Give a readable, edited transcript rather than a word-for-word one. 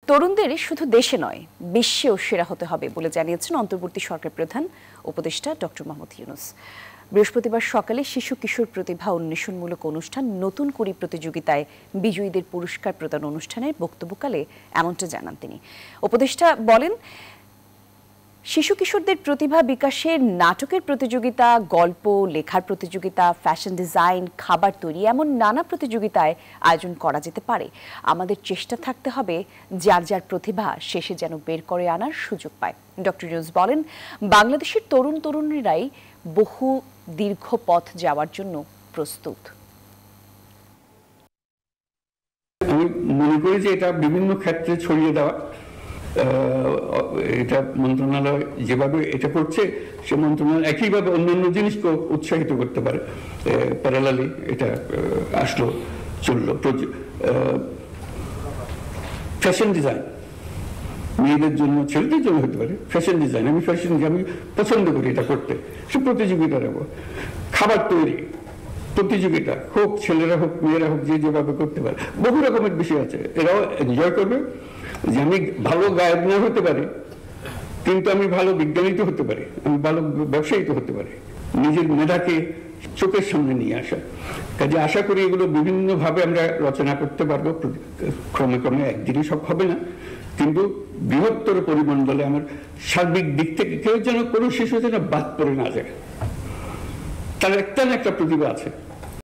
তরুণদের শুধু দেশে নয় বিশ্বেও সেরা হতে হবে বলে জানিয়েছেন অন্তর্বর্তী সরকার প্রধান উপদেষ্টা ডক্টর মোহাম্মদ ইউনূস। বৃহস্পতিবার সকালে শিশু কিশোর প্রতিভা উন্মেষণমূলক অনুষ্ঠান নতুন কুড়ি প্রতিযোগিতায় বিজয়ীদের পুরস্কার প্রদান অনুষ্ঠানের বক্তব্যকালে এমনটা জানান তিনি। উপদেষ্টা বলেন, শিশু কিশোরদের প্রতিভা বিকাশের নাটকের প্রতিযোগিতা, গল্প লেখার প্রতিযোগিতা, ফ্যাশন ডিজাইন, খাবার তৈরি এমন নানা প্রতিযোগিতায় আয়োজন করা যেতে পারে। আমাদের চেষ্টা থাকতে হবে যার যার প্রতিভা শেষে যেন বের করে আনার সুযোগ পায়। ডক্টর ইউনূস বলেন, বাংলাদেশের তরুণ তরুণীরাই বহু দীর্ঘ পথ যাওয়ার জন্য প্রস্তুত। আমি মনে করি যে এটা বিভিন্ন ক্ষেত্রে ছড়িয়ে দেওয়া, এটা মন্ত্রণালয় যেভাবে এটা করছে সে মন্ত্রণালয় একইভাবে অন্যান্য জিনিসকেও উৎসাহিত করতে পারে। প্যারালালি এটা আসলো চললো। ফ্যাশন ডিজাইন মেয়েদের জন্য, ছেলেদের জন্য হতে পারে। ফ্যাশন ডিজাইন আমি পছন্দ করি এটা করতে, সে প্রতিযোগিতা নেব। খাবার তৈরি প্রতিযোগিতা হোক, ছেলেরা হোক মেয়েরা হোক, যে যেভাবে করতে পারে। বহু রকমের বিষয় আছে, এরাও এনজয় করবে। যে আমি ভালো গায়ক না হতে পারি, কিন্তু আমি ভালো বিজ্ঞানী তো হতে পারি, আমি ভালো ব্যবসায়ী তো হতে পারি। নিজের মেধাকে চোখের সামনে নিয়ে আসা, কাজে আশা করি এগুলো বিভিন্নভাবে আমরা রচনা করতে পারবো। ক্রমে ক্রমে একদিনই সব হবে না, কিন্তু বৃহত্তর পরিমণ্ডলে আমার সার্বিক দিক থেকে কেউ যেন কোনো শিশু যেন বাদ পড়ে না যায়। তার একটা না একটা প্রতিভা আছে।